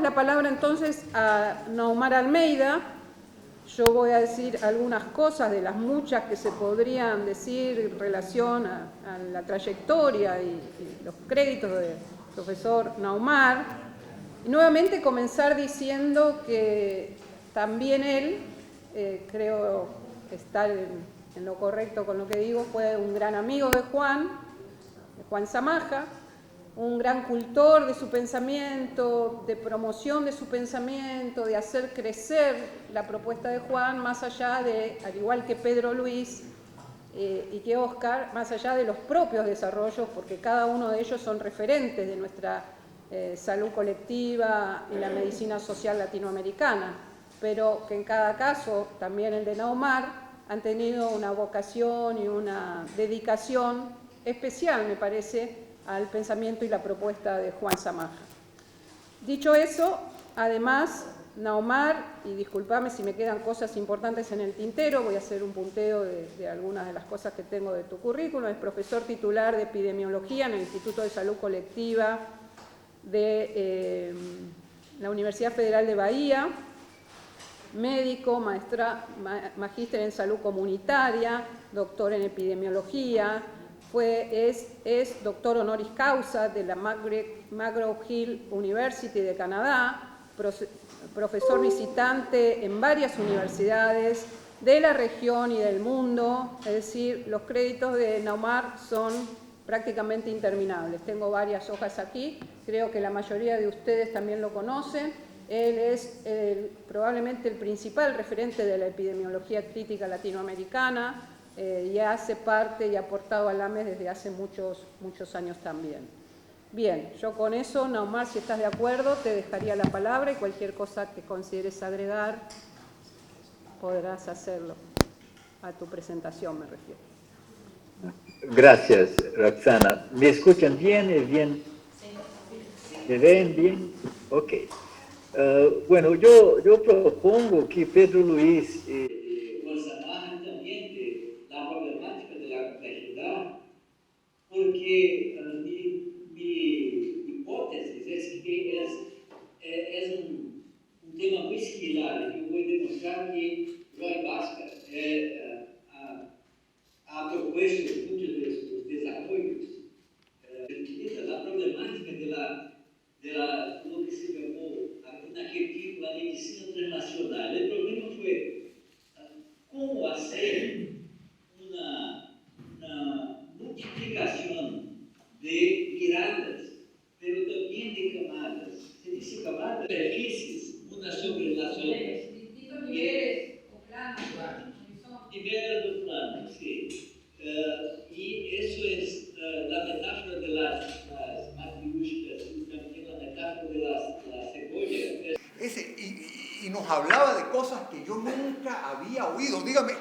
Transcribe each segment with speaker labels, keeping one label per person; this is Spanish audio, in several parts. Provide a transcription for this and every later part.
Speaker 1: la palabra entonces a Naumar Almeida. Yo voy a decir algunas cosas de las muchas que se podrían decir en relación a la trayectoria y los créditos del profesor Naumar. Y nuevamente comenzar diciendo que también él, creo estar en lo correcto con lo que digo, fue un gran amigo de Juan Samaja, un gran cultor de su pensamiento, de promoción de su pensamiento, de hacer crecer la propuesta de Juan, más allá de, al igual que Pedro Luis y que Óscar, más allá de los propios desarrollos, porque cada uno de ellos son referentes de nuestra salud colectiva y la medicina social latinoamericana, pero que en cada caso, también el de Naumar, han tenido una vocación y una dedicación especial, me parece, al pensamiento y la propuesta de Juan Samaja. Dicho eso, además, Naumar, y discúlpame si me quedan cosas importantes en el tintero, voy a hacer un punteo de algunas de las cosas que tengo de tu currículum, es profesor titular de epidemiología en el Instituto de Salud Colectiva de la Universidad Federal de Bahía, médico, magíster en salud comunitaria, doctor en epidemiología, es doctor honoris causa de la McGraw-Hill University de Canadá, profesor visitante en varias universidades de la región y del mundo, es decir, los créditos de Naumar son prácticamente interminables. Tengo varias hojas aquí, creo que la mayoría de ustedes también lo conocen. Él es probablemente el principal referente de la epidemiología crítica latinoamericana, y hace parte y ha aportado al AMES desde hace muchos años también. Bien, yo con eso, Naumar, si estás de acuerdo, te dejaría la palabra y cualquier cosa que consideres agregar, podrás hacerlo. A tu presentación me refiero.
Speaker 2: Gracias, Roxana. ¿Me escuchan bien? ¿Es bien? ¿Me ven bien? Ok. Bueno, yo propongo que Pedro Luis Juan Samaja también de la problemática de la complejidad, porque mi hipótesis es que es un tema muy similar, y yo voy a demostrar que Roy Bhaskar ha propuesto muchos de estos desarrollos. La problemática de lo que se llamó en aquel tiempo la medicina transnacional. El problema fue cómo hacer una multiplicación de miradas, pero también de camadas. Se dice camadas, superficies, unas sobre las otras.
Speaker 1: Distintos niveles o planos.
Speaker 2: Niveles do plano, sí. Y eso es la metáfora de las matriúscas y también la metáfora de la cebolla.
Speaker 3: Y nos hablaba de cosas que yo nunca había oído. Dígame,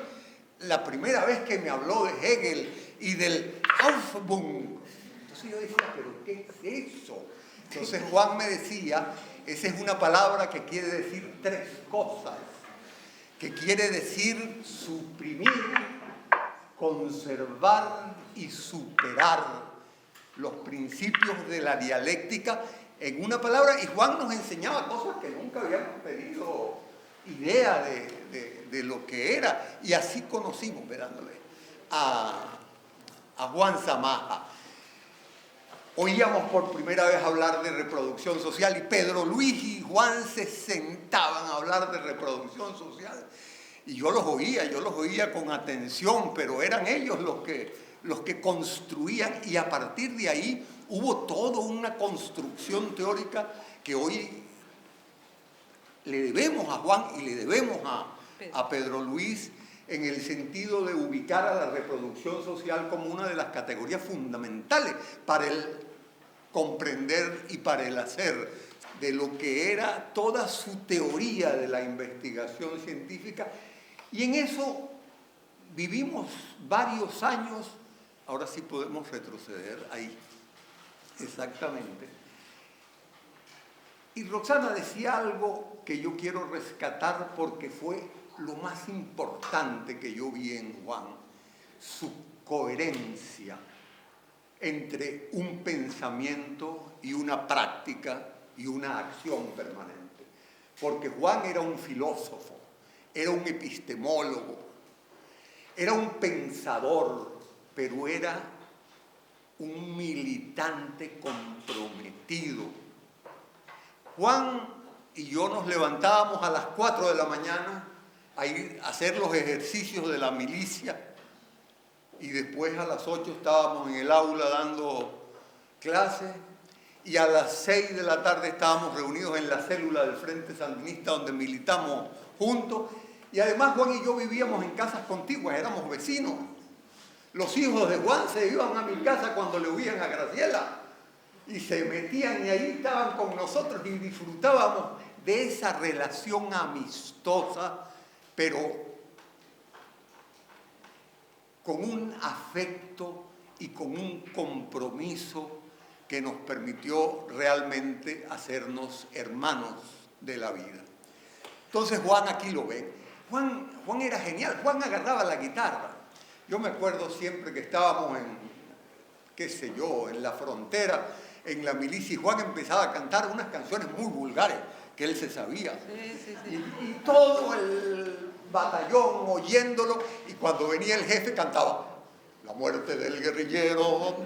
Speaker 3: la primera vez que me habló de Hegel y del Aufbund. Entonces yo decía, ¿pero qué es eso? Entonces Juan me decía, esa es una palabra que quiere decir tres cosas. Que quiere decir suprimir, conservar y superar los principios de la dialéctica en una palabra. Y Juan nos enseñaba cosas que nunca habíamos tenido idea de lo que era. Y así conocimos, verándole, a Juan Samaja. Oíamos por primera vez hablar de reproducción social y Pedro Luis y Juan se sentaban a hablar de reproducción social. Y yo los oía con atención, pero eran ellos los que construían, y a partir de ahí hubo toda una construcción teórica que hoy le debemos a Juan y le debemos a Pedro Luis, en el sentido de ubicar a la reproducción social como una de las categorías fundamentales para el comprender y para el hacer de lo que era toda su teoría de la investigación científica. Y en eso vivimos varios años. Ahora sí podemos retroceder ahí, exactamente. Y Roxana decía algo que yo quiero rescatar porque fue lo más importante que yo vi en Juan, su coherencia entre un pensamiento y una práctica y una acción permanente. porque Juan era un filósofo, era un epistemólogo, era un pensador, pero era un militante comprometido. Juan y yo nos levantábamos a las 4 de la mañana a ir a hacer los ejercicios de la milicia y después a las 8 estábamos en el aula dando clases y a las 6 de la tarde estábamos reunidos en la célula del Frente Sandinista donde militamos juntos y además Juan y yo vivíamos en casas contiguas, éramos vecinos. Los hijos de Juan se iban a mi casa cuando le huían a Graciela y se metían y ahí estaban con nosotros y disfrutábamos de esa relación amistosa, pero con un afecto y con un compromiso que nos permitió realmente hacernos hermanos de la vida. Entonces Juan aquí lo ven. Juan era genial, Juan agarraba la guitarra. Yo me acuerdo siempre que estábamos en la frontera, en la milicia, y Juan empezaba a cantar unas canciones muy vulgares que él se sabía. Sí. Y todo el batallón oyéndolo, y cuando venía el jefe cantaba la muerte del guerrillero,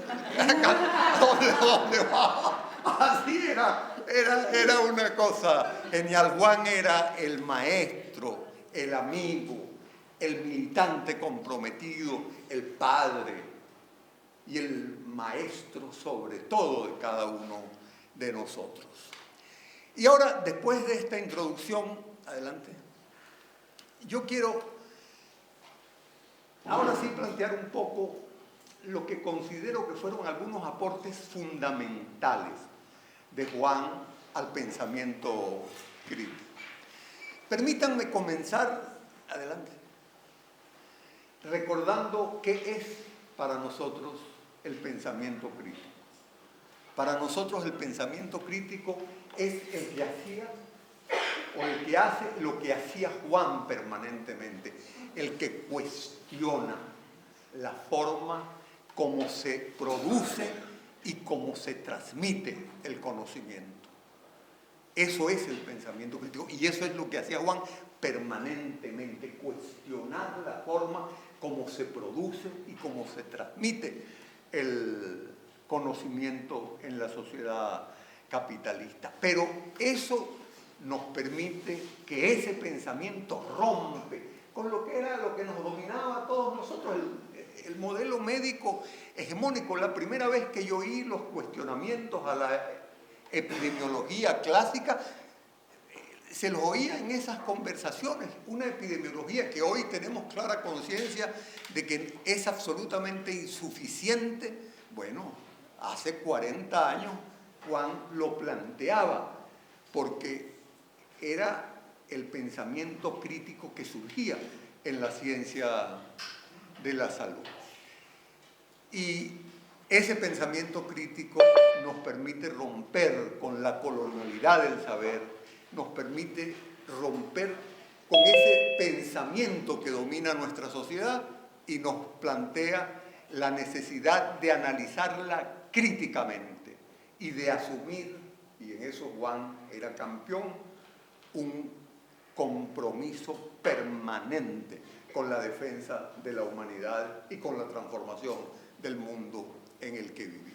Speaker 3: ¿dónde va? Así era una cosa genial. Juan era el maestro, el amigo, el militante comprometido, el padre y el maestro sobre todo de cada uno de nosotros. Y ahora, después de esta introducción, adelante, yo quiero ahora sí plantear un poco lo que considero que fueron algunos aportes fundamentales de Juan al pensamiento crítico. Permítanme comenzar, adelante, recordando qué es para nosotros el pensamiento crítico. Para nosotros el pensamiento crítico es el que hacía o el que hace lo que hacía Juan permanentemente, el que cuestiona la forma como se produce y cómo se transmite el conocimiento. Eso es el pensamiento crítico y eso es lo que hacía Juan permanentemente, cuestionar la forma como se produce y cómo se transmite el conocimiento en la sociedad capitalista. Pero eso nos permite que ese pensamiento rompe con lo que era lo que nos dominaba a todos nosotros, el modelo médico hegemónico. La primera vez que yo oí los cuestionamientos a la epidemiología clásica, se los oía en esas conversaciones, una epidemiología que hoy tenemos clara conciencia de que es absolutamente insuficiente. Bueno, hace 40 años Juan lo planteaba, porque era el pensamiento crítico que surgía en la ciencia de la salud. Y ese pensamiento crítico nos permite romper con la colonialidad del saber, nos permite romper con ese pensamiento que domina nuestra sociedad y nos plantea la necesidad de analizarla críticamente y de asumir, y en eso Juan era campeón, un compromiso permanente con la defensa de la humanidad y con la transformación del mundo en el que vivimos.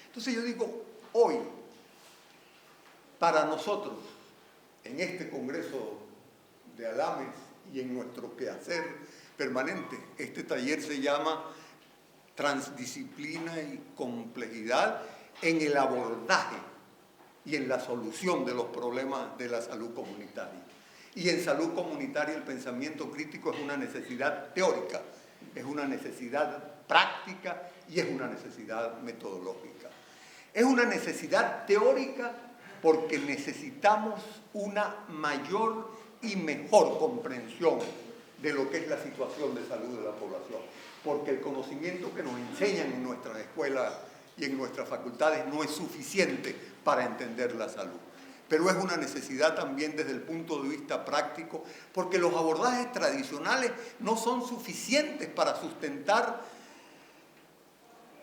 Speaker 3: Entonces yo digo, hoy, para nosotros, en este Congreso de Alames y en nuestro quehacer permanente, este taller se llama Transdisciplina y Complejidad en el abordaje y en la solución de los problemas de la salud comunitaria. Y en salud comunitaria el pensamiento crítico es una necesidad teórica, es una necesidad práctica y es una necesidad metodológica. Es una necesidad teórica porque necesitamos una mayor y mejor comprensión de lo que es la situación de salud de la población, porque el conocimiento que nos enseñan en nuestras escuelas y en nuestras facultades no es suficiente para entender la salud. Pero es una necesidad también desde el punto de vista práctico, porque los abordajes tradicionales no son suficientes para sustentar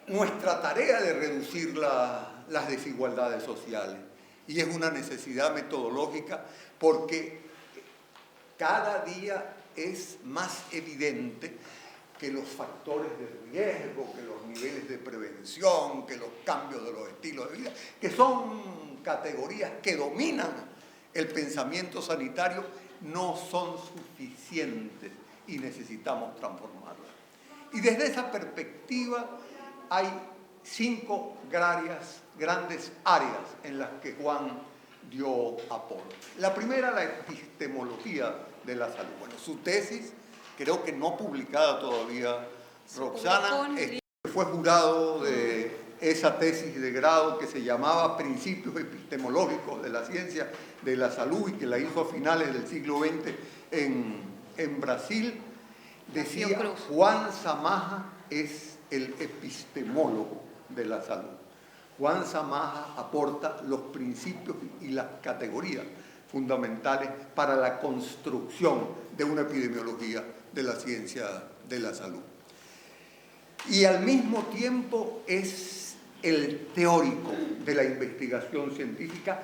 Speaker 3: nuestra tarea de reducir las desigualdades sociales. Y es una necesidad metodológica porque cada día es más evidente que los factores de riesgo, que los niveles de prevención, que los cambios de los estilos de vida, que son categorías que dominan el pensamiento sanitario, no son suficientes y necesitamos transformarlas. Y desde esa perspectiva hay 5 grandes áreas en las que Juan dio aporte. La primera, la epistemología de la salud. Bueno, su tesis, creo que no publicada todavía, Roxana, fue jurado de esa tesis de grado que se llamaba Principios Epistemológicos de la Ciencia de la Salud y que la hizo a finales del siglo XX en Brasil. Decía, Juan Samaja es el epistemólogo de la salud. Juan Samaja aporta los principios y las categorías fundamentales para la construcción de una epidemiología de la ciencia de la salud. Y al mismo tiempo es el teórico de la investigación científica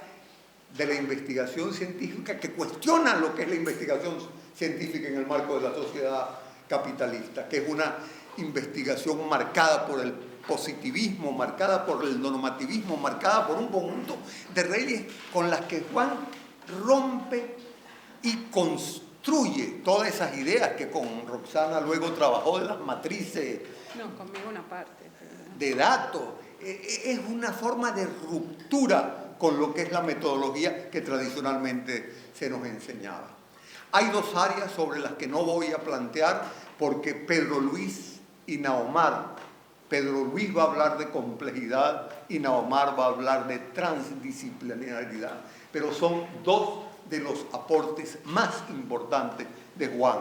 Speaker 3: que cuestiona lo que es la investigación científica en el marco de la sociedad capitalista, que es una investigación marcada por el positivismo, marcada por el normativismo, marcada por un conjunto de leyes con las que Juan rompe y construye todas esas ideas que con Roxana luego trabajó de las matrices
Speaker 1: conmigo una parte
Speaker 3: de datos. Es una forma de ruptura con lo que es la metodología que tradicionalmente se nos enseñaba. Hay 2 áreas sobre las que no voy a plantear porque Pedro Luis y Naomar, Pedro Luis va a hablar de complejidad y Naomar va a hablar de transdisciplinaridad, pero son 2 de los aportes más importantes de Juan.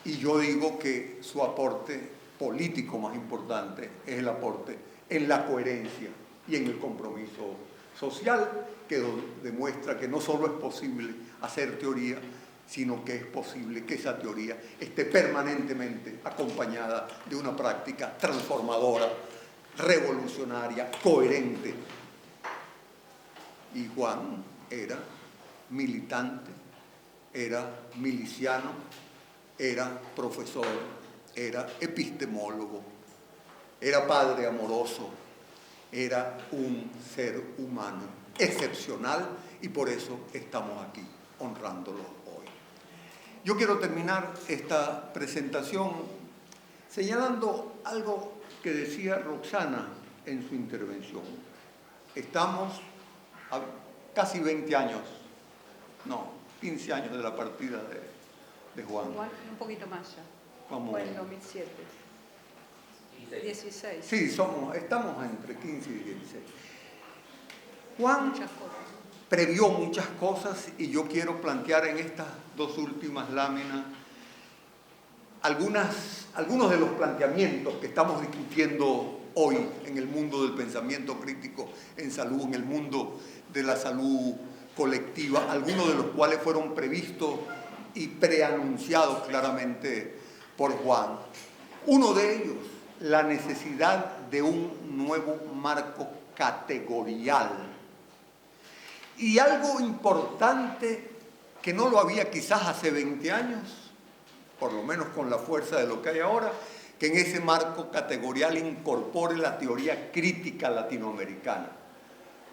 Speaker 3: Y yo digo que su aporte político más importante es el aporte en la coherencia y en el compromiso social, que demuestra que no solo es posible hacer teoría, sino que es posible que esa teoría esté permanentemente acompañada de una práctica transformadora, revolucionaria, coherente. Y Juan era militante, era miliciano, era profesor, era epistemólogo, era padre amoroso, era un ser humano excepcional y por eso estamos aquí honrándolo hoy. Yo quiero terminar esta presentación señalando algo que decía Roxana en su intervención. Estamos a casi 20 años, no, 15 años de la partida de Juan.
Speaker 1: Un poquito más ya. Fue en 2007. 16.
Speaker 3: Sí, estamos entre 15 y 16. Juan previó muchas cosas y yo quiero plantear en estas 2 últimas láminas algunos de los planteamientos que estamos discutiendo hoy en el mundo del pensamiento crítico en salud, en el mundo de la salud colectiva, algunos de los cuales fueron previstos y preanunciados claramente por Juan. Uno de ellos, la necesidad de un nuevo marco categorial. Y algo importante que no lo había quizás hace 20 años, por lo menos con la fuerza de lo que hay ahora, que en ese marco categorial incorpore la teoría crítica latinoamericana.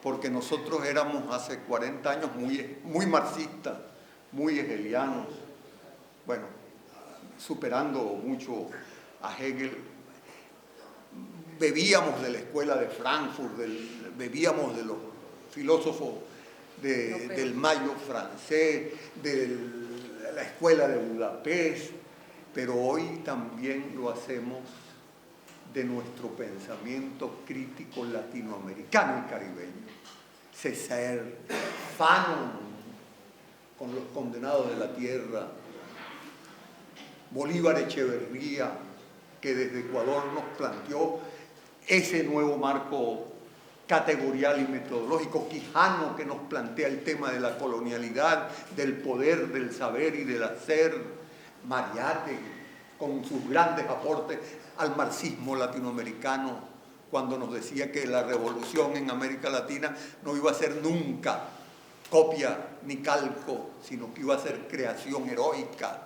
Speaker 3: Porque nosotros éramos hace 40 años muy marxistas, muy hegelianos, bueno, superando mucho a Hegel. Bebíamos de la escuela de Frankfurt, bebíamos de los filósofos del Mayo francés, de la escuela de Budapest, pero hoy también lo hacemos de nuestro pensamiento crítico latinoamericano y caribeño. César, Fanon, con los condenados de la tierra, Bolívar Echeverría, que desde Ecuador nos planteó ese nuevo marco categorial y metodológico, Quijano, que nos plantea el tema de la colonialidad, del poder, del saber y del hacer, Mariátegui, con sus grandes aportes al marxismo latinoamericano, cuando nos decía que la revolución en América Latina no iba a ser nunca copia ni calco, sino que iba a ser creación heroica.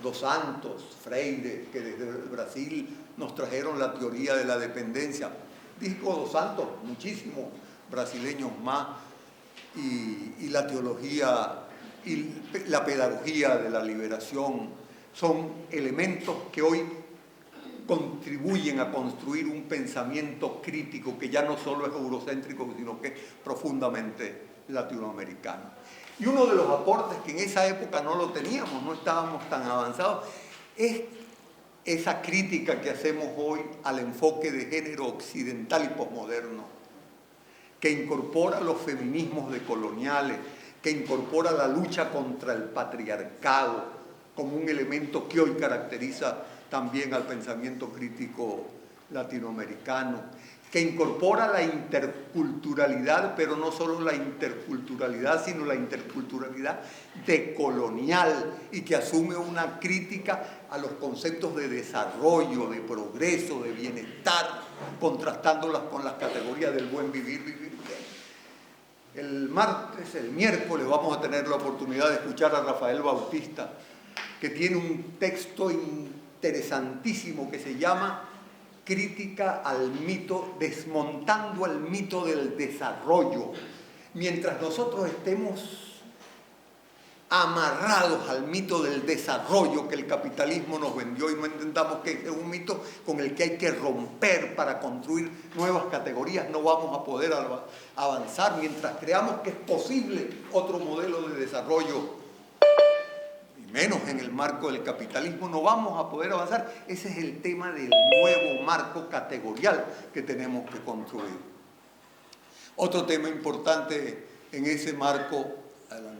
Speaker 3: Dos Santos, Freire, que desde Brasil nos trajeron la teoría de la dependencia. Dijo Dos Santos, muchísimos brasileños más, y la teología y la pedagogía de la liberación son elementos que hoy contribuyen a construir un pensamiento crítico que ya no solo es eurocéntrico, sino que es profundamente latinoamericano. Y uno de los aportes que en esa época no lo teníamos, no estábamos tan avanzados, es esa crítica que hacemos hoy al enfoque de género occidental y posmoderno, que incorpora los feminismos decoloniales, que incorpora la lucha contra el patriarcado como un elemento que hoy caracteriza también al pensamiento crítico latinoamericano, que incorpora la interculturalidad, pero no solo la interculturalidad, sino la interculturalidad decolonial, y que asume una crítica a los conceptos de desarrollo, de progreso, de bienestar, contrastándolas con las categorías del buen vivir, vivir bien. El miércoles vamos a tener la oportunidad de escuchar a Rafael Bautista, que tiene un texto interesantísimo que se llama Crítica al mito, desmontando el mito del desarrollo. Mientras nosotros estemos amarrados al mito del desarrollo que el capitalismo nos vendió y no entendamos que es un mito con el que hay que romper para construir nuevas categorías, no vamos a poder avanzar. Mientras creamos que es posible otro modelo de desarrollo, menos en el marco del capitalismo, no vamos a poder avanzar. Ese es el tema del nuevo marco categorial que tenemos que construir. Otro tema importante en ese marco, adelante,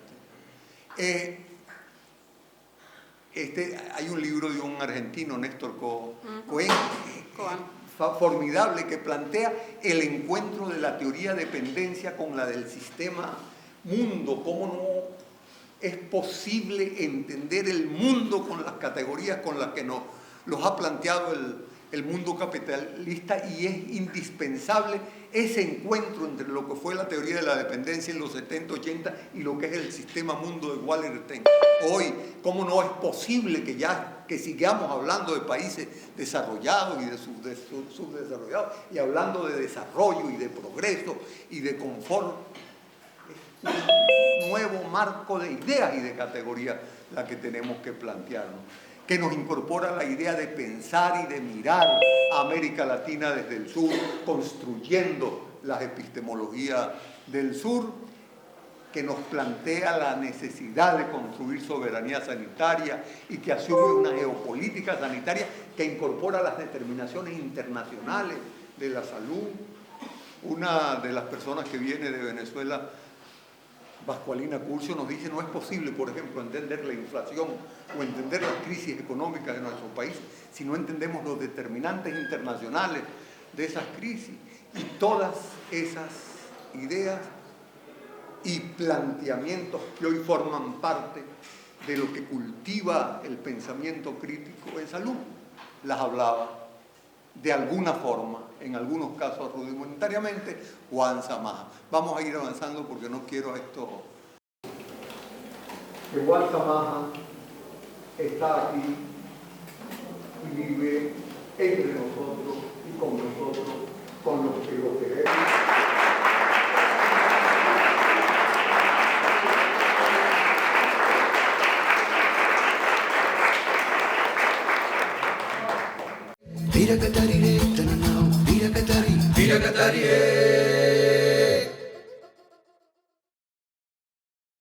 Speaker 3: hay un libro de un argentino, Néstor Cohen, formidable, que plantea el encuentro de la teoría de dependencia con la del sistema mundo, cómo no es posible entender el mundo con las categorías con las que nos los ha planteado el mundo capitalista, y es indispensable ese encuentro entre lo que fue la teoría de la dependencia en los 70, 80 y lo que es el sistema mundo de Wallerstein. Hoy, ¿cómo no es posible que sigamos hablando de países desarrollados y de subdesarrollados, y hablando de desarrollo y de progreso y de confort? Un nuevo marco de ideas y de categorías la que tenemos que plantearnos, que nos incorpora la idea de pensar y de mirar a América Latina desde el sur, construyendo las epistemologías del sur, que nos plantea la necesidad de construir soberanía sanitaria y que asume una geopolítica sanitaria que incorpora las determinaciones internacionales de la salud. Una de las personas que viene de Venezuela, Pascualina Curcio, nos dice: no es posible, por ejemplo, entender la inflación o entender las crisis económicas de nuestro país si no entendemos los determinantes internacionales de esas crisis. Y todas esas ideas y planteamientos que hoy forman parte de lo que cultiva el pensamiento crítico en salud, las hablaba de alguna forma, en algunos casos rudimentariamente, Juan Samaha. Vamos a ir avanzando porque no quiero esto. Que Juan Samaha está aquí y vive entre nosotros y con nosotros, con los que lo queremos.
Speaker 4: Tira Catari, Tira Catari,